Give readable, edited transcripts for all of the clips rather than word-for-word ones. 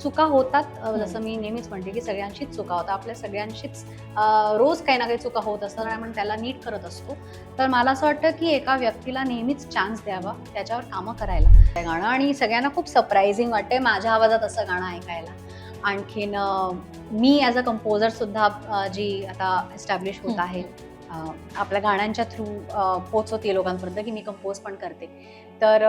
चुका होतात. जसं मी नेहमीच म्हणते की सगळ्यांशीच चुका होतात. आपल्या सगळ्यांशीच रोज काही ना काही चुका होत असतात आणि आपण त्याला नीट करत असतो. तर मला असं वाटतं की एका व्यक्तीला नेहमीच चान्स द्यावा, त्याच्यावर कामं करायला. ते गाणं आणि सगळ्यांना खूप सरप्रायझिंग वाटतंय माझ्या आवाजात असं गाणं ऐकायला. आणखीन मी ॲज अ कंपोजर सुद्धा जी आता एस्टॅब्लिश होत आहे. अ, आपल्या गाण्यांच्या थ्रू पोहोचवते लोकांपर्यंत की मी कंपोज पण करते. तर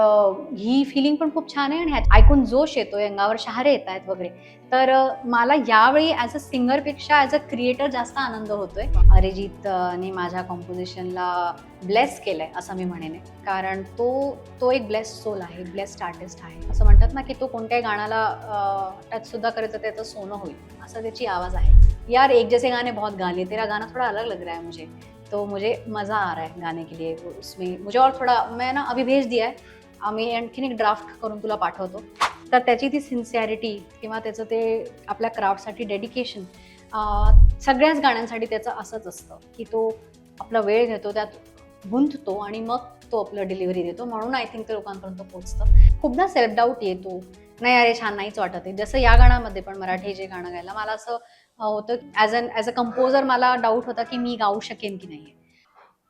ही फिलिंग पण खूप छान आहे आणि ह्यात ऐकून जोश येतोय, अंगावर शहारे येतायत वगैरे. तर मला यावेळी ॲज अ सिंगरपेक्षा ॲज अ क्रिएटर जास्त आनंद होतोय. अरिजितने माझ्या कंपोजिशनला ब्लेस केलंय असं मी म्हणेन. कारण तो एक ब्लेस्ड सोल आहे, ब्लेस्ड आर्टिस्ट आहे. असं म्हणतात ना, की तो कोणत्याही गाण्याला टच सुद्धा करे तर त्याचं सोनं होईल, असा त्याची आवाज आहे. यार एक जैसे गाने बहुत गा लिए, तेरा गाना थोड़ा अलग लग रहा है मुझे, तो मुझे मज़ा आ रहा है गाने के लिए। उसमें मुझे और थोड़ा मैं ना अभी भेज दिया है, आम्ही आणखीन एक ड्राफ्ट करून तुला पाठवतो. तर त्याची ती सिन्सिअरिटी किंवा त्याचं ते आपल्या क्राफ्टसाठी डेडिकेशन सगळ्याच गाण्यांसाठी त्याचं असंच असतं, की तो आपला वेळ घेतो, त्यात गुंततो आणि मग तो आपलं डिलिव्हरी देतो. म्हणून आय थिंक ते लोकांपर्यंत पोहोचतं. खूपदा सेल्फ डाऊट येतो. नाही अरे छान नाहीच वाटत आहे. जसं या गाण्यामध्ये पण मराठी जे गाणं गायलं मला असं होतं ॲज अ कंपोजर मला डाऊट होता, की मी गाऊ शकेन की नाही.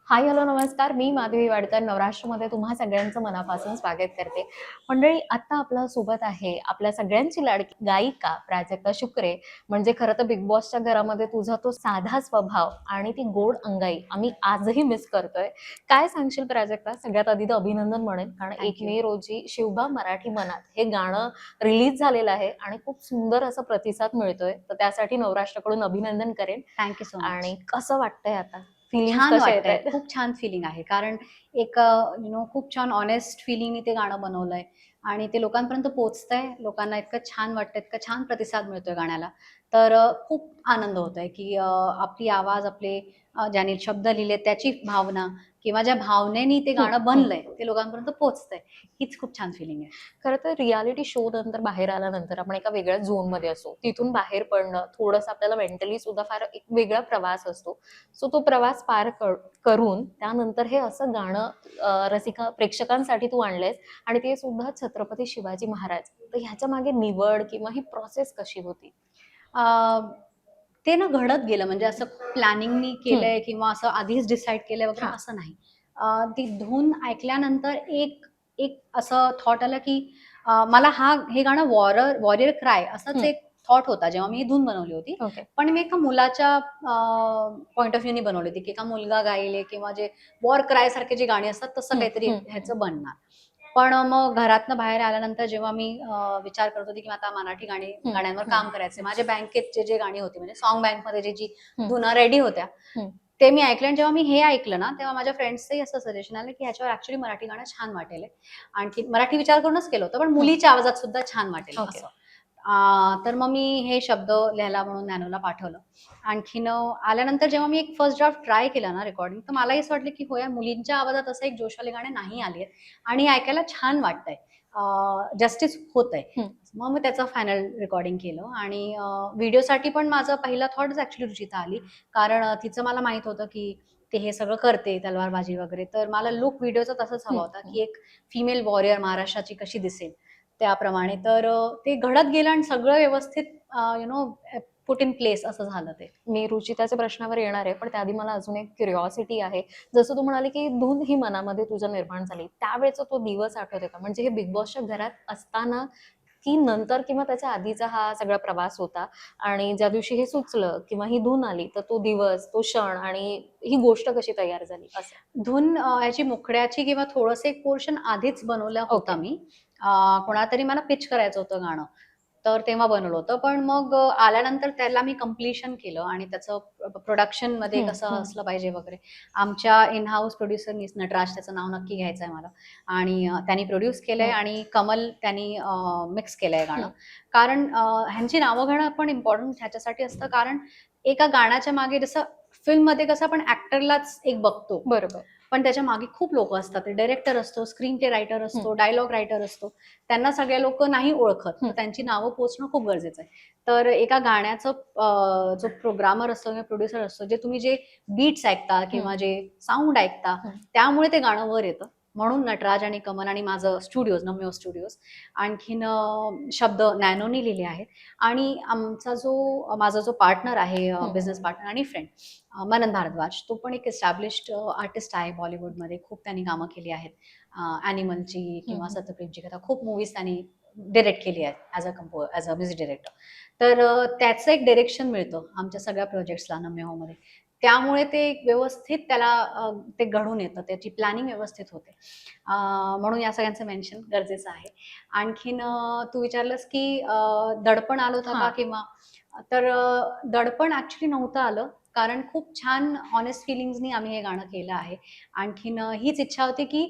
हाय हॅलो नमस्कार, मी माधवी वाडकर नवराष्ट्रमध्ये तुम्हा सगळ्यांचं मनापासून स्वागत करते. मंडळी, आता आपल्या सोबत आहे आपल्या सगळ्यांची लाडकी गायिका प्राजक्ता शुक्रे. म्हणजे खरं तर बिग बॉसच्या घरामध्ये तुझा तो साधा स्वभाव आणि ती गोड अंगाई आम्ही आजही मिस करतोय. काय सांगशील प्राजक्ता? सगळ्यात आधी तर अभिनंदन म्हणेन, कारण थँक 1 यू. मे रोजी शिवबा मराठी मनात हे गाणं रिलीज झालेलं आहे आणि खूप सुंदर असा प्रतिसाद मिळतोय. तर त्यासाठी नवराष्ट्राकडून अभिनंदन करेन. Thank you so much. आणि कसं वाटतंय आता? फीलिंग्स छान कशा वाटतंय. येतायत? खूप छान फिलिंग आहे. कारण एक खूप छान ऑनेस्ट फिलिंगनी ते गाणं बनवलंय आणि ते लोकांपर्यंत पोहोचतंय. लोकांना इतकं छान वाटतंय, इतका छान प्रतिसाद मिळतोय गाण्याला. तर खूप आनंद होतोय, की आपली आवाज, आपले ज्यांनी शब्द लिहिलेत त्याची भावना किंवा ज्या भावनेनी ते हं, गाणं हं. बनलंय, ते लोकांपर्यंत पोहोचतंय. हीच खूप छान फिलिंग आहे. खरं तर रियालिटी शो नंतर बाहेर आल्यानंतर आपण एका वेगळ्या झोनमध्ये असतो. तिथून बाहेर पडणं थोडंसं आपल्याला मेंटली सुद्धा फार एक वेगळा प्रवास असतो. सो तो प्रवास पार करून त्यानंतर हे असं गाणं प्रेक्षकांसाठी तू आणलंयस आणि ते सुद्धा छत्रपती शिवाजी महाराज. तर ह्याच्या मागे निवड किंवा ही प्रोसेस कशी होती? अ, ते ना घडत गेलं म्हणजे असं प्लॅनिंगनी हं. केलंय किंवा असं आधीच डिसाईड केलंय वगैरे हां. असं नाही. ती धून ऐकल्यानंतर एक एक असं थॉट आलं, की मला हे गाणं वॉरियर क्राय असाच हं. एक थॉट होता जेव्हा मी ही धून बनवली होती. ओके. पण मी एका मुलाच्या पॉइंट ऑफ व्ह्यूनी बनवली होती, की एका मुलगा गाईल किंवा जे वॉर क्राय सारखे जी गाणी असतात तसं हं, काहीतरी हं, हं. ह्याचं बनणार. पण मग घरातनं बाहेर आल्यानंतर जेव्हा मी विचार करत होते, की आता मराठी हं, गाण्यांवर हं, काम करायचे. माझ्या बँकेत जे गाणी होती म्हणजे सॉन्ग बँकमध्ये जी हं, धुना रेडी होत्या, हं. ते मी ऐकलं आणि जेव्हा मी हे ऐकलं ना, तेव्हा माझ्या फ्रेंड्सचंही असं सजेशन आलं, की ह्याच्यावर ॲक्चुअली मराठी गाणं छान वाटेल आहे. आणखी मराठी विचार करूनच केलं होतं, पण हं. मुलीच्या आवाजात सुद्धा छान वाटेल ओके. असं. तर मग मी हे शब्द लिहायला म्हणून नॅनोला पाठवलं. आणखीन आल्यानंतर जेव्हा मी एक फर्स्ट ड्राफ्ट ट्राय केला ना रेकॉर्डिंग, तर मलाही असं वाटलं, की हो यार मुलींच्या आवाजात असं एक जोशवाले गाणे नाही आली आहेत आणि ऐकायला छान वाटतंय. जस्टिस होतंय. हं. मग मी त्याचं फायनल रेकॉर्डिंग केलं आणि व्हिडिओसाठी पण माझा पहिला थॉटच ॲक्चुअली रुचिता आली. कारण तिचं मला माहीत होतं, की ते हे सगळं करते तलवारबाजी वगैरे. तर मला लूक व्हिडिओचा तसाच हवा हं, होता, हं. की एक फिमेल वॉरियर महाराष्ट्राची कशी दिसेल त्याप्रमाणे. तर ते घडत गेलं आणि सगळं व्यवस्थित पुट इन प्लेस असं झालं ते. मी रुचिताच्या प्रश्नावर येणार आहे, पण त्याआधी मला अजून एक क्युरिओसिटी आहे. जसं तू म्हणाली, की धून ही मनामध्ये तुझ्या निर्माण झाली. त्यावेळेचा तो दिवस आठवतोय का? म्हणजे हे बिग बॉसच्या घरात असताना की नंतर किंवा त्याच्या आधीचा हा सगळा प्रवास होता आणि ज्या दिवशी हे सुचलं किंवा ही धून आली, तर तो दिवस, तो क्षण आणि ही गोष्ट कशी तयार झाली असं? धून ह्याची मुखड्याची किंवा थोडंसं एक पोर्शन आधीच बनवला होता ओके. मी. कोणाला तरी मला पिच करायचं होतं गाणं. तर तेव्हा बनवलं होतं. पण मग आल्यानंतर त्याला मी कंप्लीशन केलं आणि त्याचं प्रोडक्शनमध्ये हं, कसं हं. असलं पाहिजे वगैरे. आमच्या इन हाऊस प्रोड्युसरनीच नटराज त्याचं नाव नक्की घ्यायचं आहे मला आणि त्यांनी प्रोड्यूस केलंय हं, आणि कमल त्यांनी मिक्स केलंय गाणं. हं. कारण ह्यांची नावं घेणं पण इम्पोर्टंट ह्याच्यासाठी असतं कारण एका गाण्याच्या मागे जसं फिल्ममध्ये कसं आपण ॲक्टरलाच एक बघतो. बरोबर. पण त्याच्या मागे खूप लोकं असतात. डायरेक्टर असतो, स्क्रीन प्ले रायटर हं, असतो, डायलॉग रायटर असतो. त्यांना सगळे लोकं नाही ओळखत. तर हं, त्यांची नावं पोहोचणं खूप गरजेचं आहे. तर एका गाण्याचं जो प्रोग्रामर असतो किंवा प्रोड्युसर असतो, जे तुम्ही जे बीट्स ऐकता हं, किंवा जे साउंड ऐकता, हं. त्यामुळे ते गाणं वर येतं. म्हणून नटराज आणि कमल आणि माझं स्टुडिओज नम्यो स्टुडिओज. आणखीन शब्द नॅनोनी लिहिले आहेत. आणि माझा जो पार्टनर आहे, बिझनेस पार्टनर आणि फ्रेंड, मनन भारद्वाज, तो पण एक एस्टॅब्लिश्ड आर्टिस्ट आहे बॉलिवूडमध्ये. खूप त्यांनी कामं केली आहेत. ॲनिमलची किंवा सत्यप्रेमची कथा, खूप मूवीज त्यांनी डिरेक्ट केली आहेत ॲज अ म्युझिक डिरेक्टर. तर त्याचं एक डिरेक्शन मिळतं आमच्या सगळ्या प्रोजेक्ट्सला नम्य होमध्ये. त्यामुळे ते एक व्यवस्थित त्याला ते घडून येतं, त्याची प्लॅनिंग व्यवस्थित होते. म्हणून या सगळ्यांचं मेन्शन गरजेचं आहे. आणखीन तू विचारलंस की दडपण आलं होतं का, हां. किंवा तर दडपण ॲक्च्युली नव्हतं आलं. कारण खूप छान ऑनेस्ट फिलिंग्सनी आम्ही हे गाणं केलं आहे. आणखीन हीच इच्छा होती की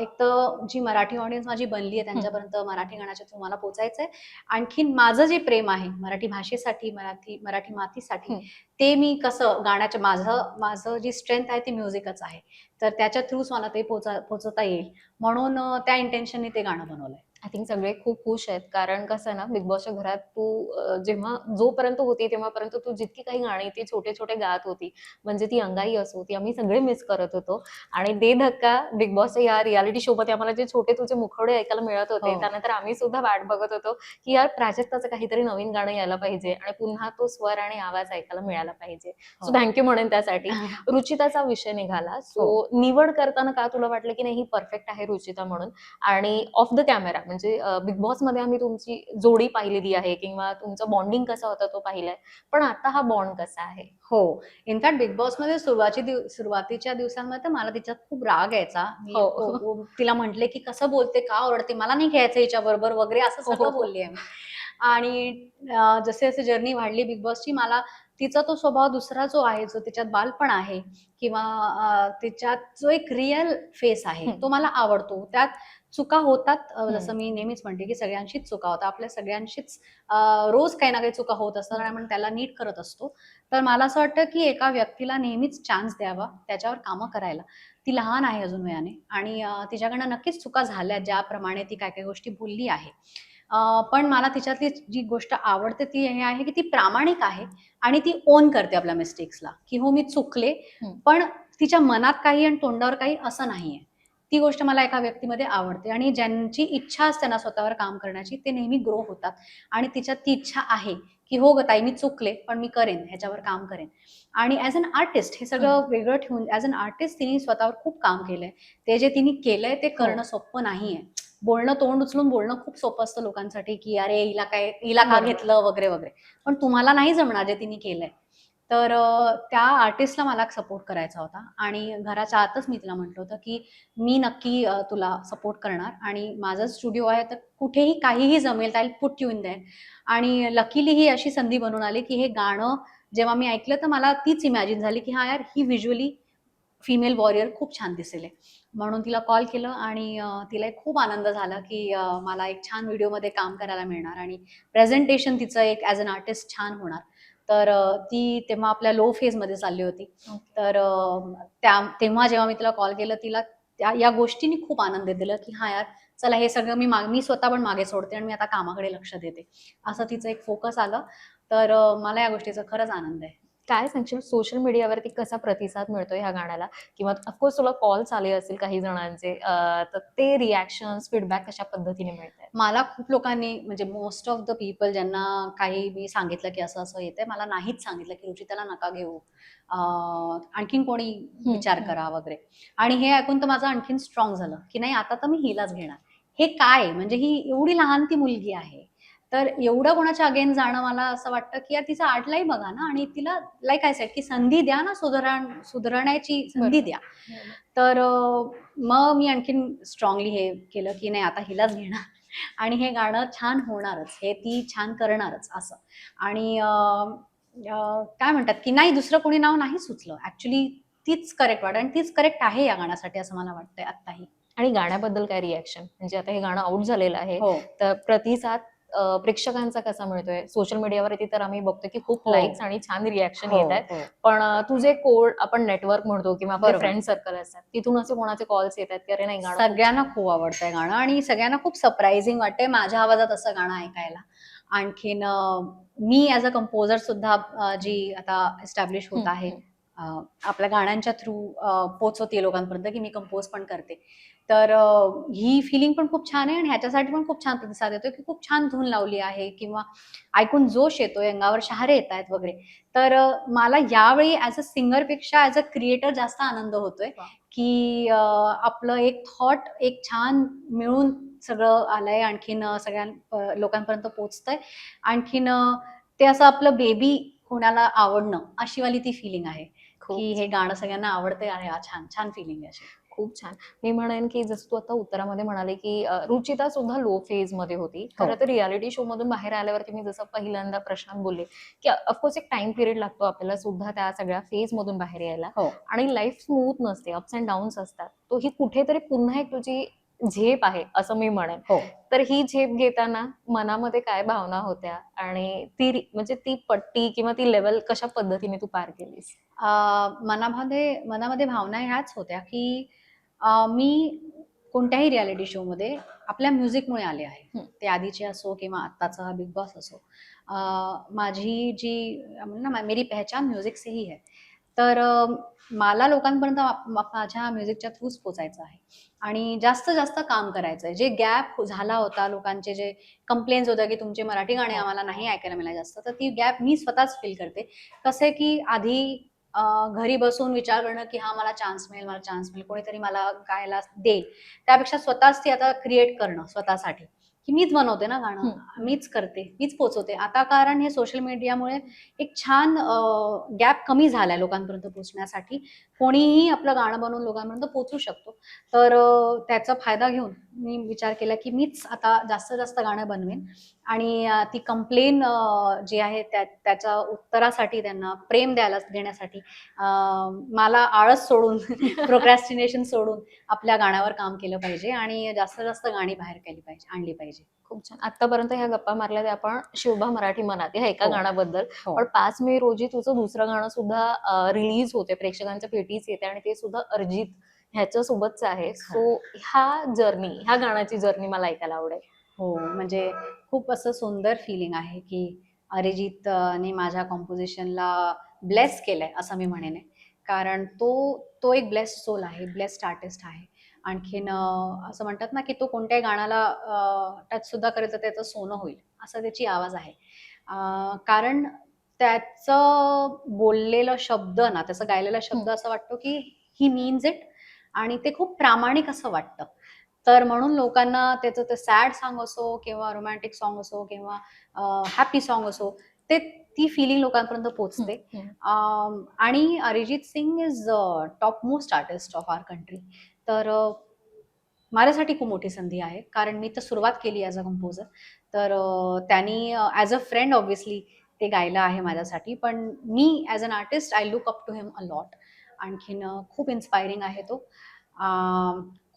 एक तर जी मराठी ऑडियन्स माझी बनली आहे त्यांच्यापर्यंत मराठी गाण्याच्या थ्रू मला पोहोचायचंय. आणखीन माझं जे प्रेम आहे मराठी भाषेसाठी, मराठी मातीसाठी, ते मी कसं गाण्याच्या, माझं माझं जी स्ट्रेंथ आहे ती म्युझिकच आहे. तर त्याच्या थ्रूच मला ते पोहोचवता येईल, म्हणून त्या इंटेन्शननी ते गाणं बनवलंय. आय थिंक सगळे खूप खुश आहेत. कारण कसं आहे ना, बिग बॉसच्या घरात तू जेव्हा जोपर्यंत होती तेव्हापर्यंत तू जितकी काही गाणी ती छोटे-छोटे गात होती. म्हणजे ती अंगाई असो, ती आम्ही सगळे मिस करत होतो. आणि दे धक्का बिग बॉसच्या या रिएलिटी शोमध्ये आम्हाला जे छोटे तुझे मुखवडे ऐकायला मिळत होते, हो. त्यानंतर आम्ही सुद्धा वाट बघत होतो, की यार प्राजक्ताचं काहीतरी नवीन गाणं यायला पाहिजे आणि पुन्हा तो स्वर आणि आवाज ऐकायला मिळाला पाहिजे. सो हो. थँक म्हणेन त्यासाठी. रुचिताचा विषय निघाला. हो. सो निवड करताना का तुला वाटलं, की नाही ही परफेक्ट आहे रुचिता म्हणून? आणि ऑफ द कॅमेरा म्हणजे बिग बॉसमध्ये आम्ही तुमची जोडी पाहिलेली आहे किंवा तुमचं बॉन्डिंग कसा होता तो पाहिलाय. पण आता हा बॉन्ड कसा आहे? हो. इनफॅक्ट बिग बॉसमध्ये सुरुवातीच्या दिवसांमध्ये तर मला तिच्यात खूप राग यायचा. मी हो. तिला म्हटले, की "कसं बोलते? का ओरडते? मला नाही खेळायचं हिच्याबरोबर" वगैरे असं हो, हो, सगळं हो. बोलली आहे मी. आणि जसे-जसे जर्नी वाढली बिग बॉसची, मला तिचा तो स्वभाव दुसरा जो आहे, जो तिच्यात बालपण आहे किंवा तिच्यात जो एक रिअल फेस आहे, हं, तो मला आवडतो. त्यात चुका होतात. हं. जसं मी नेहमीच म्हणते, की सगळ्यांशीच चुका होतात. आपल्या सगळ्यांशीच रोज काही ना काही चुका होत असतात आणि आपण त्याला नीट करत असतो. तर मला असं वाटतं, की एका व्यक्तीला नेहमीच चान्स द्यावा, त्याच्यावर कामं करायला. ती लहान आहे अजून वयाने, आणि तिच्याकडनं नक्कीच चुका झाल्या, ज्याप्रमाणे ती काही-काही गोष्टी बोलली आहे. पण मला तिच्यातली जी गोष्ट आवडते ती हे आहे, की ती प्रामाणिक आहे आणि ती ओन करते आपल्या मिस्टेक्सला, की हो मी चुकले. हं. पण तिच्या मनात काही आणि तोंडावर काही असं नाहीये. ती गोष्ट मला एका व्यक्तीमध्ये आवडते, आणि ज्यांची इच्छा असते ना स्वतःवर काम करण्याची, ते नेहमी ग्रो होतात. आणि तिच्यात ती इच्छा आहे, की "हो गं ताई, मी चुकले, पण मी करेन, ह्याच्यावर काम करेन." आणि ॲज अन आर्टिस्ट हे हं. सगळं वेगळं ठेवून, ॲज अन आर्टिस्ट तिने स्वतःवर खूप काम केलंय. ते जे तिने केलंय ते हो. करणं सोपं नाहीये. बोलणं, तोंड उचलून बोलणं खूप सोपं असतं लोकांसाठी, की "अरे हिला का बरोबर. घेतलं?" वगैरे, वगैरे. पण तुम्हाला नाही जमणार जे तिने केलंय. तर त्या आर्टिस्टला मला सपोर्ट करायचा होता, आणि घराच्या आतच मी तिला म्हटलं होतं, की "मी नक्की तुला सपोर्ट करणार, आणि माझा स्टुडिओ आहे, तर कुठेही काहीही जमेल, I will put you in their." आणि लकीली ही अशी संधी बनून आली, की हे गाणं जेव्हा मी ऐकलं, तर मला तीच इमॅजिन झाली, की "हां यार, ही व्हिज्युअली फिमेल वॉरियर खूप छान दिसेल आहे." म्हणून तिला कॉल केलं, आणि तिला एक खूप आनंद झाला, की मला एक छान व्हिडिओमध्ये काम करायला मिळणार, आणि प्रेझेंटेशन तिचं एक ॲज अन आर्टिस्ट छान होणार. तर ती तेव्हा आपल्या लो फेजमध्ये चालली होती. ओके. तर तेव्हा जेव्हा मी तिला कॉल केलं, तिला या गोष्टींनी खूप आनंद दिला, की "हां यार, चला हे सगळं मी स्वतः पण मागे सोडते आणि मी आता कामाकडे लक्ष देते." असं तिचं एक फोकस आलं. तर मला या गोष्टीचा खरंच आनंद आहे. काय सांगशील सोशल मीडियावरती कसा प्रतिसाद मिळतोय ह्या गाण्याला? किंवा ऑफकोर्स तुला कॉल्स आले असतील काही जणांचे तर ते रिएक्शन्स, फीडबॅक कशा पद्धतीने मिळतायत? मला खूप लोकांनी, म्हणजे मोस्ट ऑफ द पीपल, ज्यांना काही मी सांगितलं, की असं-असं येतंय, मला नाहीच सांगितलं, की "रुचिताला नका घेऊ. आणखीन कोणी हं, विचार हं. करा" वगैरे. आणि हे ऐकून तर माझं आणखीन स्ट्राँग झालं, की नाही, आता तर मी हिलाच घेणार. हे काय आहे? म्हणजे ही एवढी लहान ती मुलगी आहे. तर एवढं कोणाच्या अगेन्स्ट जाणं, मला असं वाटतं, की यार तिचा आर्टलाही बघा ना, आणि तिला लाइक आय सेड, की संधी द्या ना, सुधारण्याची संधी बरोबर. द्या. बरोबर. तर मग मी आणखीन स्ट्राँगली हे केलं, की नाही, आता हिलाच घेणार. आणि हे गाणं छान होणारच, हे ती छान करणारच असं. आणि काय म्हणतात, की नाही, दुसरं कोणी नाव नाही सुचलं. ॲक्चुअली तीच करेक्ट वाटत, आणि तीच करेक्ट आहे या गाण्यासाठी, असं मला वाटतंय आत्ताही. आणि गाण्याबद्दल काय रिएक्शन? म्हणजे आता हे गाणं आउट झालेलं आहे. हो. तर प्रतिसाद प्रेक्षकांचा कसा मिळतोय? सोशल मीडियावरती तर आम्ही बघतोय, की खूप हो. लाइक्स आणि छान रिएक्शन हो. येतायत. हो. पण तुझे कोड आपण नेटवर्क म्हणतो किंवा आपले बरोबर. फ्रेंड सर्कल असतात. तिथून असे कोणाचे कॉल्स येतात, की "अरे नाही गाणं खूप सगळ्यांना छान." खूप आवडतंय गाणं, आणि सगळ्यांना खूप सरप्रायझिंग वाटतंय माझ्या आवाजात असं गाणं ऐकायला. आणखीन मी ॲज अ कंपोजर सुद्धा जी आता एस्टॅब्लिश होत हं, आहे, हं. आपल्या गाण्यांच्या थ्रू पोचवते लोकांपर्यंत, की मी कंपोज पण करते. तर ही फिलिंग पण खूप छान आहे आणि ह्याच्यासाठी पण खूप छान प्रतिसाद येतोय, की खूप छान धून लावली आहे किंवा ऐकून जोश येतोय, अंगावर शहारे येतायत वगैरे. तर मला यावेळी ॲज अ सिंगरपेक्षा ॲज अ क्रिएटर जास्त आनंद होतोय, वाह! की आपलं एक थॉट एक छान मिळून सगळं आलंय, आणखीन सगळ्या लोकांपर्यंत पोहोचतंय. आणखीन ते असं आपलं बेबी कोणाला आवडणं अशी वाली ती फिलिंग आहे, की खूप हे गाणं सगळ्यांना आवडतंय. अरे वाह! छान, छान फिलिंग आहे अशी. खूप छान. मी म्हणेन, की जसं तू आता उत्तरामध्ये म्हणाले, की रुचिता सुद्धा लो फेजमध्ये होती. हो. खरं तर रिएलिटी शोमधून बाहेर आल्यावरती मी जसं पहिल्यांदा प्रशांत बोलले, की ऑफकोर्स एक टाईम पिरियड लागतो आपल्याला सुद्धा त्या सगळ्या फेजमधून बाहेर यायला हो. आणि लाईफ स्मूथ नसते, अप्स एंड डाउन्स असतात. तो ही कुठेतरी पुन्हा एक तुझी झेप आहे, असं मी म्हणेन. हो. तर ही झेप घेताना मनामध्ये काय भावना होत्या आणि म्हणजे ती पट्टी किंवा ती लेव्हल कशा पद्धतीने तू पार केलीस? मनामध्ये भावना ह्याच होत्या, की मी कोणत्याही रिएलिटी शोमध्ये आपल्या म्युझिकमुळे आले आहे. हं. ते आधीचे असो किंवा आत्ताचा हा बिग बॉस असो. अ, माझी जी ना मेरी पहचान म्युझिक से ही है. तर मला लोकांपर्यंत माझ्या म्युझिकच्या थ्रूच पोहोचायचं आहे आणि जास्तीत जास्त काम करायचं आहे. जे गॅप झाला होता, लोकांचे जे कंप्लेन्स होत्या, की तुमचे मराठी गाणे हो. आम्हाला नाही ऐकायला मिळाले जास्त, तर ती गॅप मी स्वतःच फिल करते. कसं आहे, की आधी घरी बसून विचार करणं, की हां, मला चान्स मिळेल, मला चान्स मिळेल, कोणीतरी मला गायला देईल. त्यापेक्षा स्वतःच ती आता क्रिएट करणं स्वतःसाठी, की मीच बनवते ना गाणं, हं. मीच करते, मीच पोहोचवते. आता कारण हे सोशल मीडियामुळे एक छान गॅप कमी झालाय लोकांपर्यंत पोहोचण्यासाठी. कोणीही आपलं गाणं बनवून लोकांपर्यंत पोहोचू शकतो. तर त्याचा फायदा घेऊन मी विचार केला, की मीच आता जास्तीत जास्त गाणं बनवेन आणि ती कंप्लेन जी आहे त्याच्या उत्तरासाठी त्यांना प्रेम देण्यासाठी मला आळस सोडून प्रोक्रॅस्टिनेशन सोडून आपल्या गाण्यावर काम केलं पाहिजे आणि जास्तीत जास्त गाणी बाहेर आणली पाहिजे. खूप छान. आत्तापर्यंत ह्या गप्पा मारल्या त्या आपण शिवबा मराठी मनात ह्या एका हो, गाण्याबद्दल. हो. पण 5 मे रोजी तुझं दुसरं गाणं सुद्धा रिलीज होते. प्रेक्षकांच्या भेटीस येते आणि ते सुद्धा अरिजित ह्याच्यासोबतचं आहे. हो. सो ह्या गाण्याची जर्नी मला ऐकायला आवडेल. हो, म्हणजे खूप असं सुंदर फिलिंग आहे, की अरिजितने माझ्या कंपोझिशनला ब्लेस केलंय असं मी म्हणेन आहे. कारण तो एक ब्लेस्ड सोल आहे, ब्लेस्ड आर्टिस्ट आहे. आणखीन असं म्हणतात ना, की तो कोणत्याही गाण्याला टच सुद्धा करेल तर त्याचं सोनं होईल, असा त्याची आवाज आहे. कारण त्याचं बोललेलं शब्द ना, त्याचा गायलेला हं. शब्द असा वाटतो, की ही मीन्स इट आणि ते खूप प्रामाणिक असं वाटतं. तर म्हणून लोकांना त्याचं ते सॅड सॉन्ग असो किंवा रोमॅन्टिक सॉन्ग असो किंवा हॅपी सॉन्ग असो, ती फीलिंग लोकांपर्यंत हं, पोहोचते. हं. आणि Arijit Singh is top most artist of our country. तर माझ्यासाठी खूप मोठी संधी आहे. कारण मी तर सुरुवात केली ॲज अ कंपोजर. तर त्यांनी ॲज अ फ्रेंड ऑब्व्हियसली ते गायलं आहे माझ्यासाठी. पण मी as an artist I look up to him a lot. आणखीन खूप इन्स्पायरिंग आहे तो. अ,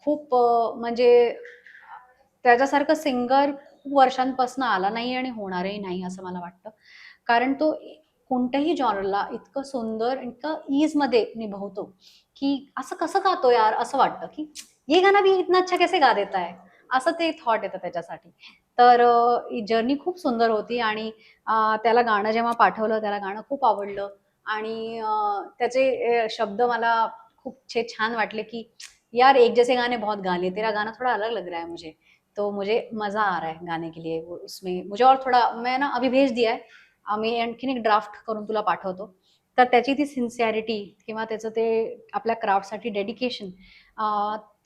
खूप म्हणजे त्याच्यासारखं सिंगर खूप वर्षांपासून आला नाही आणि होणारही नाही असं मला वाटतं. कारण तो कोणत्याही जॉनरला इतकं सुंदर, इतकं ईजमध्ये निभवतो, की असं कसं गातो यार? असं वाटतं, की ये गाना भी इतना अच्छा कैसे गा देता है? असं ते थॉट येतं त्याच्यासाठी. तर ही जर्नी खूप सुंदर होती आणि त्याला गाणं जेव्हा पाठवलं, त्याला गाणं खूप आवडलं आणि त्याचे शब्द मला खूप छान वाटले, की यार एक जैसे गाने बहुत गा लिए, तेरा गाना थोड़ा अलग लग रहा है मुझे, तो मुझे मज़ा आ रहा है गाने के लिए। वो उसमें मुझे और थोड़ा मैं ना अभी भेज दिया है. मी आणखीन एक ड्राफ्ट करून तुला पाठवतो. तर त्याची ती सिन्सिअरिटी किंवा त्याचं ते आपल्या क्राफ्टसाठी डेडिकेशन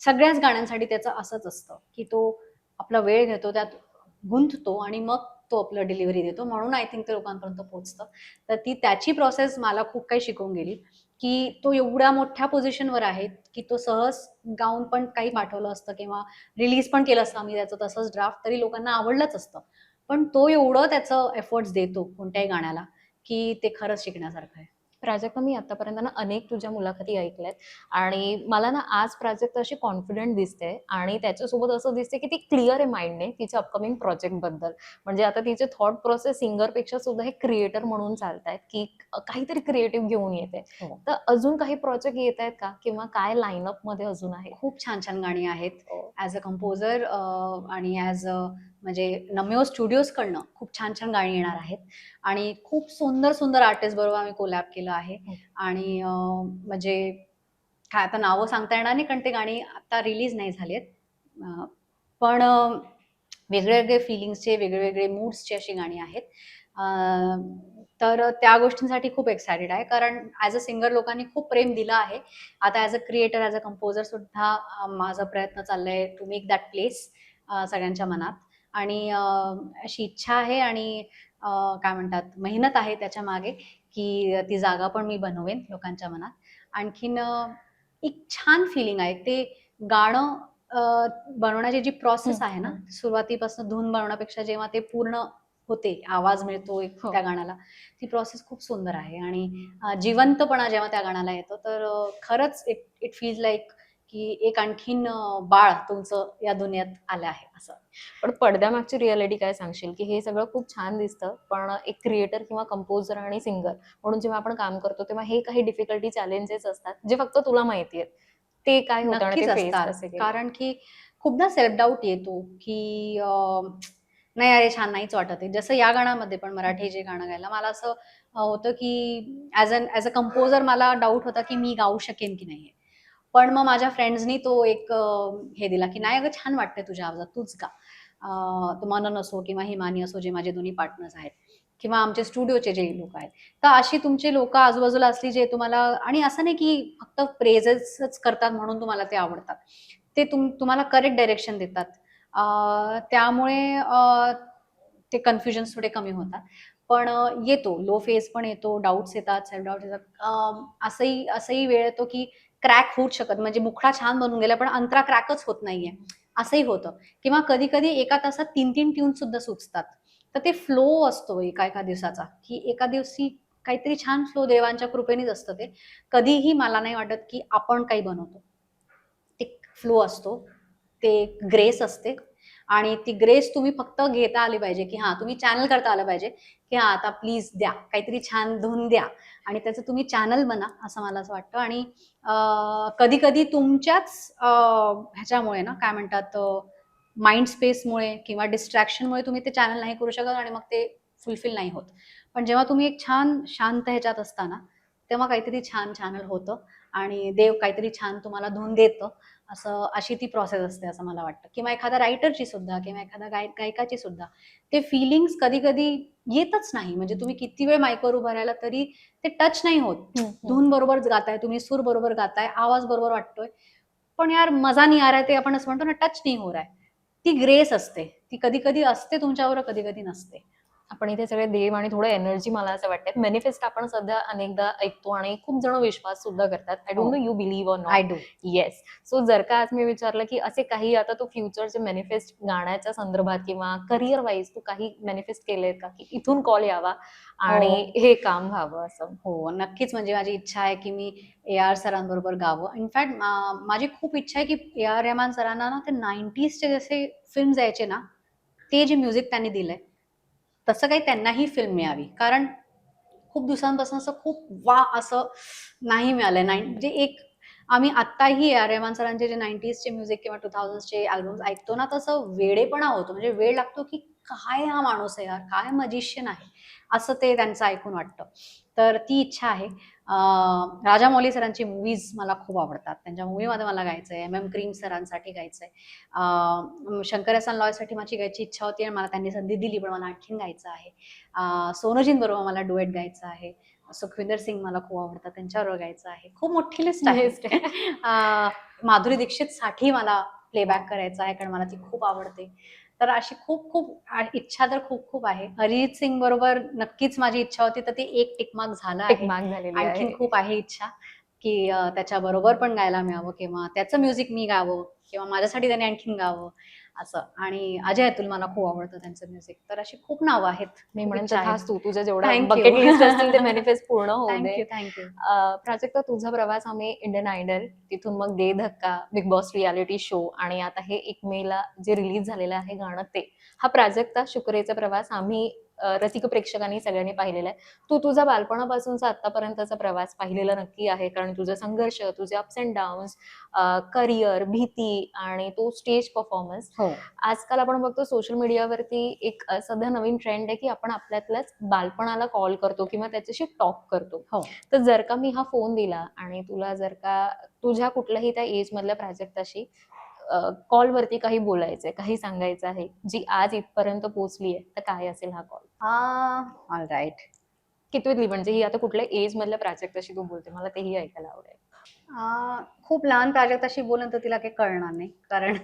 सगळ्याच गाण्यांसाठी त्याचं असंच असतं, की तो आपला वेळ घेतो, त्यात गुंततो आणि मग तो आपलं डिलिव्हरी देतो. म्हणून आय थिंक ते लोकांपर्यंत पोहोचतं. तर त्याची प्रोसेस मला खूप काही शिकवून गेली, की तो एवढ्या मोठ्या पोझिशनवर आहे, की तो सहज गाऊन पण काही पाठवलं असतं किंवा रिलीज पण केलं असतं आम्ही त्याचं तसंच ड्राफ्ट, तरी लोकांना आवडलंच असतं. पण तो एवढं त्याचं एफर्ट्स देतो कोणत्याही गाण्याला, की ते खरंच शिकण्यासारखं आहे. प्राजक्ता, मी आतापर्यंत ना अनेक तुझ्या मुलाखती ऐकल्यात आणि मला ना आज प्राजक्ता अशी कॉन्फिडंट दिसते आणि त्याच्यासोबत असं दिसते की ती क्लिअर आहे माइंडने तिच्या अपकमिंग प्रोजेक्टबद्दल. म्हणजे आता तिचे थॉट प्रोसेस सिंगरपेक्षा सुद्धा हे क्रिएटर म्हणून चालतायत, की काहीतरी क्रिएटिव्ह घेऊन येते. हो. तर अजून काही प्रोजेक्ट येतायत का? किंवा काय लाईनअपमध्ये अजून आहे? खूप छान-छान गाणी आहेत. हो. ॲज अ कंपोजर आणि ॲज अ म्हणजे नम्यो स्टुडिओजकडनं खूप छान छान गाणी येणार आहेत आणि खूप सुंदर सुंदर आर्टिस्ट बरोबर आम्ही कोलॅब केलं आहे. आणि म्हणजे काय आता नावं सांगता येणार नाही कारण ते गाणी आता रिलीज नाही झालीत. पण वेगळे-वेगळे फीलिंग्सचे, वेगळे-वेगळे मूड्सची अशी गाणी आहेत. तर त्या गोष्टींसाठी खूप एक्सायटेड आहे. कारण ॲज अ सिंगर लोकांनी खूप प्रेम दिलं आहे. आता as a creator, as a composer सुद्धा माझा प्रयत्न चाललाय टू मेक दॅट प्लेस सगळ्यांच्या मनात. आणि अशी इच्छा आहे आणि काय म्हणतात मेहनत आहे त्याच्या मागे, की ती जागा पण मी बनवेन लोकांच्या मनात. आणखीन एक छान फीलिंग आहे. ते गाणं बनवण्याची जी प्रोसेस आहे ना, सुरुवातीपासून धून बनवण्यापेक्षा जेव्हा ते पूर्ण होते, आवाज मिळतो एक हो. त्या गाण्याला, ती प्रोसेस खूप सुंदर आहे. आणि जिवंतपणा जेव्हा त्या गाण्याला येतो, तर खरंच इट इट फील्स लाइक की एक आणखीन बाळ तुमचं या दुनियेत आलं आहे असं. पण पडद्यामागची रिअलिटी काय सांगशील, की हे सगळं खूप छान दिसतं, पण एक क्रिएटर किंवा कंपोजर आणि सिंगर म्हणून जेव्हा आपण काम करतो, तेव्हा हे काही डिफिकल्टी, चॅलेंजेस असतात, जे फक्त तुला माहिती आहेत. ते काय होतं आणि नक्कीच ते फेस असतात. कसे केले? कारण की खूपदा सेल्फ डाऊट येतो, की नाही अरे छान नाहीच वाटत आहे. जसं या गाण्यामध्ये पण मराठी जे गाणं गायलं मला असं होतं, की ॲज अ कंपोजर मला डाऊट होता, की मी गाऊ शकेन की नाही. पण मग माझ्या फ्रेंड्सनी तो एक हे दिला, की "नाही अगं छान वाटतंय तुझ्या आवाजात, तूच गा." तो मनन असो किंवा हिमानी असो, जे माझे दोन्ही पार्टनर्स आहेत किंवा आमचे स्टुडिओचे जे लोकं आहेत. तर अशी तुमची लोकं आजूबाजूला असली जे तुम्हाला आणि असं नाही, की फक्त प्रेजेसच करतात म्हणून तुम्हाला ते आवडतात. ते तुम्हाला करेक्ट डायरेक्शन देतात. त्यामुळे ते कन्फ्युजन्स थोडे कमी होतात. पण येतो लो फेज पण येतो, डाउट्स येतात, सेल्फ डाउट्स येतात. असंही वेळ येतो, की क्रॅक होऊच शकत म्हणजे मुखडा छान बनून गेला, पण अंतरा क्रॅकच होत नाहीये. असंही होतं किंवा कधी-कधी एका तासात 3-3 ट्यून सुद्धा सुचतात. तर ते फ्लो असतो एका-एका दिवसाचा, की एका दिवशी काहीतरी छान फ्लो देवांच्या कृपेनेच असतं ते. कधीही मला नाही वाटत, की आपण काही बनवतो. ते फ्लो असतो. ते ग्रेस असते आणि ती ग्रेस तुम्ही फक्त घेता आली पाहिजे, की हां, तुम्ही चॅनल करता आलं पाहिजे, की हां, आता प्लीज द्या. काहीतरी छान धून द्या आणि त्याचं तुम्ही चॅनल बना, असं मला असं वाटतं. आणि कधी-कधी तुमच्याच ह्याच्यामुळे ना, काय म्हणतात माइंड स्पेसमुळे किंवा डिस्ट्रॅक्शनमुळे तुम्ही ते चॅनल नाही करू शकत आणि मग ते फुलफिल नाही होत. पण जेव्हा तुम्ही एक छान शांत ह्याच्यात असता ना, तेव्हा काहीतरी छान चॅनल होतं आणि देव काहीतरी छान तुम्हाला धून देतं. अशी ती प्रोसेस असते असं मला वाटतं. किंवा एखाद्या रायटरची सुद्धा किंवा एखाद्या गायकाची सुद्धा. ते फीलिंग्स कधी-कधी येतच नाही. म्हणजे तुम्ही किती वेळ माईकवर उभं राहिला तरी ते टच नाही होत. धून बरोबर गाताय, तुम्ही सूर बरोबर गाताय, आवाज बरोबर वाटतोय. पण यार मजा नहीं आ रहा है ते आपण असं म्हणतो ना, टच नहीं हो रहा है. ती ग्रेस असते. ती कधी-कधी असते तुमच्याबरोबर, कधी-कधी नसते. आपण इथे सगळे देव आणि थोडं एनर्जी मला असं वाटतं. मॅनिफेस्ट आपण सध्या अनेकदा ऐकतो आणि खूप जण विश्वास सुद्धा करतात. आय डोंट हो. Know you believe or I not. Do. Yes. So जर का आज मी विचारलं, की असे काही आता तू फ्युचरचे मॅनिफेस्ट गाण्याच्या संदर्भात किंवा करियर वाईज तू काही मॅनिफेस्ट केलेत का, की इथून कॉल यावा आणि हो. हे काम व्हावं असं? हो, नक्कीच. म्हणजे माझी इच्छा आहे, की मी ए.आर. सरांबरोबर गावं. इनफॅक्ट माझी खूप इच्छा आहे, की ए.आर. रेहमान सरांना ना ते 90sचे जसे फिल्म्स यायचे ना, ते जे म्युझिक त्यांनी दिलंय, तसं काही त्यांनाही फिल्म मिळावी. कारण खूप दिवसांपासून असं खूप असं नाही मिळालंय. म्हणजे एक आम्ही आत्ताही ए.आर. रेहमान सरांचे जे 90sचे म्युझिक किंवा 2000sचे अल्बम्स ऐकतो ना, तसं वेडेपणा होतो. म्हणजे वेड लागतो, की काय हा माणूस आहे यार, काय मजिशियन आहे, असं ते त्यांचं ऐकून वाटतं. तर ती इच्छा आहे. राजामौली सरांची मूव्हीज मला खूप आवडतात. त्यांच्या मूव्हीमध्ये मला गायचंय. एम.एम. क्रीम सरांसाठी गायचंय. शंकर एहसान लॉयसाठी माझी गायची इच्छा होती आणि मला त्यांनी संधी दिली, पण मला आणखीन गायचं आहे. सोनूजींबरोबर मला डुएट गायचं आहे. सुखविंदर सिंग मला खूप आवडतात, त्यांच्याबरोबर गायचं आहे. खूप मोठी लिस्ट आहे. लिस्ट आहे. माधुरी दीक्षितसाठी मला प्लेबॅक करायचा आहे, कारण मला ती खूप आवडते. तर अशी खूप-खूप इच्छा तर खूप-खूप आहे. अरिजित सिंग बरोबर नक्कीच माझी इच्छा होती, तर ते एक टिक मार्क झालं एक आहे. माग झालेली आणखीन आहे. खूप आहे इच्छा, की त्याच्याबरोबर पण गायला मिळावं किंवा त्याचं म्युझिक मी गावं किंवा माझ्यासाठी त्याने आणखीन गावं असं. आणि अजय अतुल मला खूप आवडतं त्यांचं म्युझिक. तर अशी खूप नावं आहेत, मी खूप म्हणेन इच्छा आहेत. तथास्तु. तुझ्या जेवढ्या थँक यू. बकेट लिस्ट असतील ते मॅनिफेस्ट पूर्ण होऊ दे. Thank you. प्राजक्ता, तुझा प्रवास आम्ही इंडियन आयडल, तिथून मग दे धक्का, बिग बॉस रियालिटी शो आणि आता हे 1 मेला जे रिलीज झालेलं आहे गाणं ते. हा प्राजक्ता शुक्रेचा प्रवास आम्ही रसिक प्रेक्षकांनी सगळ्यांनी पाहिलेला आहे. तू तुझा बालपणापासूनचा आतापर्यंतचा प्रवास पाहिलेला नक्की आहे, कारण तुझे संघर्ष, तुझे अप्स अँड डाऊन्स, करिअर, भीती आणि तो स्टेज परफॉर्मन्स. हो. आजकाल आपण बघतो सोशल मीडियावरती एक सध्या नवीन ट्रेंड आहे की आपण आपल्यातल्याच बालपणाला कॉल करतो किंवा त्याच्याशी टॉक करतो. हो. तर जर का मी हा फोन दिला आणि तुला जर का तुझ्या कुठल्याही त्या एज मधल्या प्राजक्ताशी कॉलवरती काही बोलायचंय, काही सांगायचं आहे, जी आज इथपर्यंत पोहोचली आहे, तर काय असेल हा कॉल? All right. कितवीतली, म्हणजे ही आता कुठल्या एज मधल्या प्राजक्ताशी तू बोलते, मला तेही ऐकायला आवडेल. खूप लहान प्राजक्ताशी बोलून तर तिला काही कळणार नाही, कारण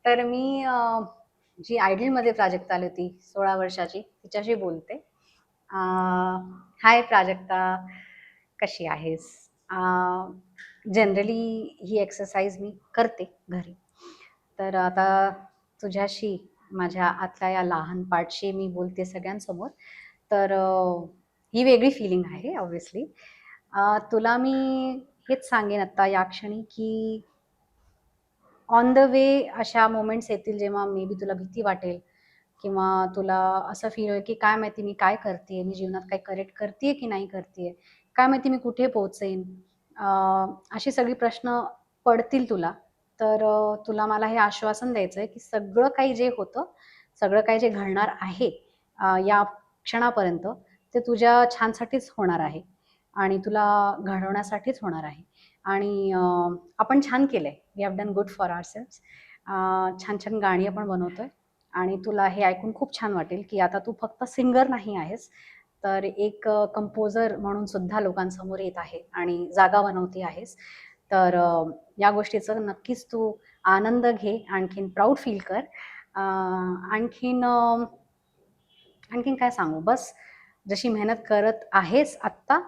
तर मी जी आयडलमध्ये प्राजक्ता आली होती 16 वर्षाची, तिच्याशी बोलते. हाय प्राजक्ता, कशी आहेस? जनरली ही एक्सरसाइज मी करते घरी. तर आता तुझ्याशी माझ्या आतल्या या लहान पार्टशी मी बोलते सगळ्यांसमोर. तर ही वेगळी फिलिंग आहे ऑब्व्हियसली. तुला मी हेच सांगेन आत्ता या क्षणी की ऑन द वे अशा मोमेंट्स येतील जेव्हा मे बी तुला भीती वाटेल किंवा तुला असं फील होईल की काय माहिती मी काय करते, मी जीवनात काही करेक्ट करते की नाही करते, काय माहिती मी कुठे पोहोचेन, अशी सगळी प्रश्न पडतील तुला. तर तुला मला हे आश्वासन द्यायचं आहे की सगळं काही जे होतं, सगळं काही जे घडणार आहे या क्षणापर्यंत, ते तुझ्या छानसाठीच होणार आहे आणि तुला घडवण्यासाठीच होणार आहे. आणि आपण छान केलंय. We have done good for ourselves. छान छान गाणी आपण बनवतोय आणि तुला हे ऐकून खूप छान वाटेल की आता तू फक्त सिंगर नाही आहेस, तर एक कंपोजर म्हणून सुद्धा लोकांसमोर येत आहे आणि जागा बनवते आहेस. तर या गोष्टीचं नक्कीच तू आनंद घे, आणखीन प्राऊड फील कर. आणखीन आणखीन काय सांगू, बस जशी मेहनत करत आहेस आत्ता,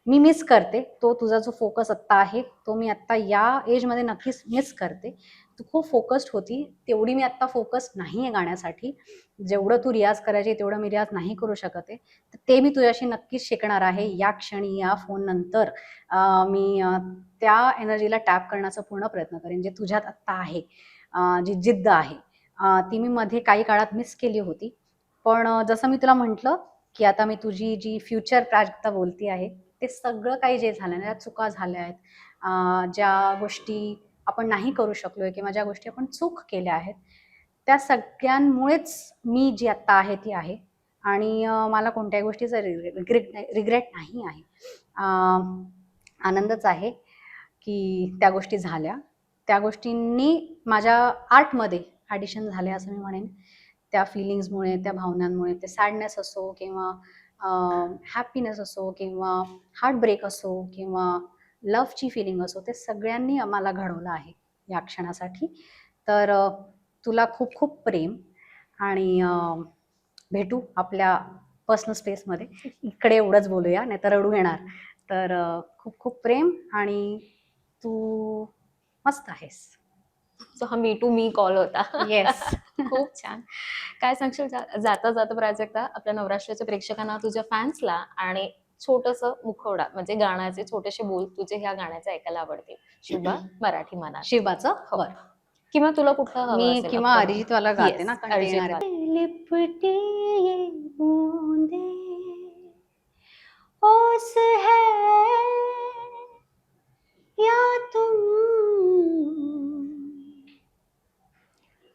मी मिस करते तो तुझा जो फोकस आत्ता आहे, तो मी आत्ता या एजमध्ये नक्कीच मिस करते. तू खूप फोकस्ड होती, तेवढी मी आत्ता फोकस नाही आहे गाण्यासाठी. जेवढं तू रियाज करायची तेवढं मी रियाज नाही करू शकत आहे. तर ते मी तुझ्याशी नक्कीच शिकणार आहे या क्षणी, या फोननंतर. मी त्या एनर्जीला टॅप करण्याचा पूर्ण प्रयत्न करेन, जे तुझ्यात आत्ता आहे. जी जिद्द आहे, ती मी मध्ये काही काळात मिस केली होती. पण जसं मी तुला म्हटलं, की आता मी तुझी जी फ्युचर प्राजक्ता बोलती आहे, ते सगळं काही जे झालं ना, त्या चुका झाल्या आहेत, ज्या गोष्टी आपण नाही करू शकलोय किंवा ज्या गोष्टी आपण चूक केल्या आहेत, त्या सगळ्यांमुळेच मी जी आत्ता आहे ती आहे. आणि मला कोणत्याही गोष्टीचा रिग्रेट नाही आहे. आनंदच आहे की त्या गोष्टी झाल्या. त्या गोष्टींनी माझ्या आर्टमध्ये ॲडिशन झाले असं मी म्हणेन. त्या फीलिंग्समुळे, त्या भावनांमुळे, ते सॅडनेस असो किंवा हॅपीनेस असो किंवा हार्टब्रेक असो किंवा लव्हची फीलिंग असो, ते सगळ्यांनी आम्हाला घडवलं आहे या क्षणासाठी. तर तुला खूप खूप प्रेम आणि भेटू आपल्या पर्सनल स्पेसमध्ये. इकडे एवढंच बोलूया, नाहीतर रडू येणार. तर खूप खूप प्रेम आणि तू मस्त आहेस. सो हा मी टू मी कॉल होता. येस. खूप छान. काय सांगशील जाता जाता प्राजक्ता आपल्या नवराष्ट्राच्या प्रेक्षकांना, तुझ्या फॅन्सला, आणि छोटंसं मुखवडा म्हणजे गाण्याचे छोटेसे बोल तुझे ह्या गाण्याचे ऐकायला आवडतील? शिवा मराठी मनात. शिवाचं? हो. बरं. किंवा तुला कुठलं हवं मी असेल किंवा upcoming? अरिजितवाला गाते Yes, ना, कारण ते अरिजित येणार वाला. आहे. लिपटे ये बूंदे ओस है या तुम.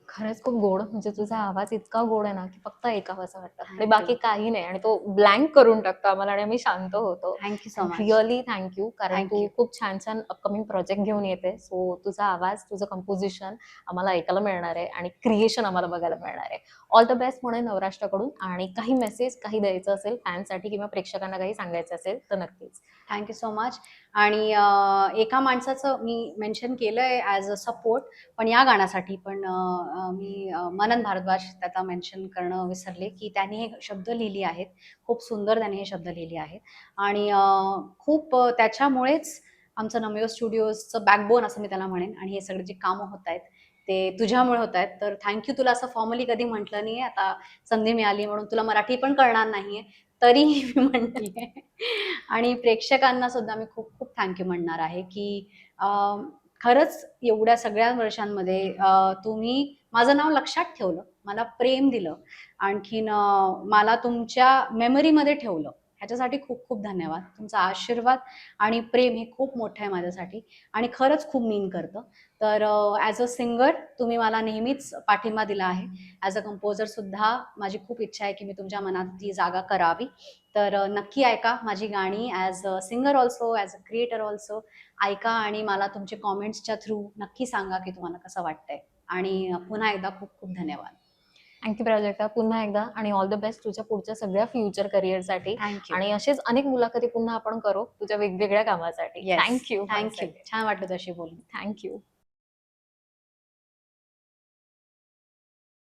खरंच खूप गोड, म्हणजे तुझा आवाज इतका गोड आहे ना की फक्त ऐकावंसं वाटतं आणि Thank बाकी you. काही नाही, आणि तो ब्लँक करून टाकतो आम्हाला आणि आम्ही शांत होतो. Thank you so much. Really thank you, कारण थँक तू यू. खूप छान छान अपकमिंग प्रोजेक्ट घेऊन येते. सो तुझा आवाज, तुझं कंपोजिशन आम्हाला ऐकायला मिळणार आहे आणि क्रिएशन आम्हाला बघायला मिळणार आहे. ऑल द बेस्ट म्हणेन नवराष्ट्राकडून. आणि काही मेसेज काही द्यायचं असेल फॅनसाठी किंवा प्रेक्षकांना काही सांगायचं असेल तर नक्कीच. Thank you so much. आणि एका माणसाचं मी मेन्शन केलं आहे ॲज अ सपोर्ट, पण या गाण्यासाठी पण मी मनन भारद्वाज त्याचा मेन्शन करणं विसरले, की त्यांनी हे शब्द लिहिली आहेत. खूप सुंदर त्यांनी हे शब्द लिहिले आहेत आणि खूप त्याच्यामुळेच आमचं नमयो स्टुडिओजचं बॅकबोन असं मी त्याला म्हणेन. आणि हे सगळे जे कामं होत आहेत ते तुझ्यामुळे होत आहेत. तर थँक्यू. तुला असं फॉर्मली कधी म्हटलं नाही आहे. आता संधी मिळाली म्हणून तुला मराठी पण कळणार नाही आहे, तरीही मी म्हणते. आणि प्रेक्षकांना सुद्धा मी खूप खूप थँक्यू म्हणणार आहे की खरंच एवढ्या सगळ्या वर्षांमध्ये तुम्ही माझं नाव लक्षात ठेवलं मला प्रेम दिलं, आणखीन मला तुमच्या मेमरीमध्ये ठेवलं, ह्याच्यासाठी खूप खूप धन्यवाद. तुमचा आशीर्वाद आणि प्रेम हे खूप मोठं आहे माझ्यासाठी आणि खरंच खूप मीन करतं. तर ॲज अ सिंगर तुम्ही मला नेहमीच पाठिंबा दिला आहे. ॲज अ कंपोजर सुद्धा माझी खूप इच्छा आहे की मी तुमच्या मनात ती जागा करावी. तर नक्की ऐका माझी गाणी, as a singer also, as a creator also ऐका आणि मला तुमचे कॉमेंट्सच्या थ्रू नक्की सांगा की तुम्हाला कसं वाटतंय. आणि पुन्हा एकदा खूप खूप धन्यवाद. थँक्यू प्राजक्ता, पुन्हा एकदा आणि ऑल द बेस्ट तुझ्या पुढच्या सगळ्या फ्युचर करिअरसाठी. थँक्यू. आणि असेच अनेक मुलाखती पुन्हा आपण करू तुझ्या वेगवेगळ्या कामासाठी. Yes, thank you. थँक्यू. छान वाटलं तुझ्याशी बोलून. थँक्यू.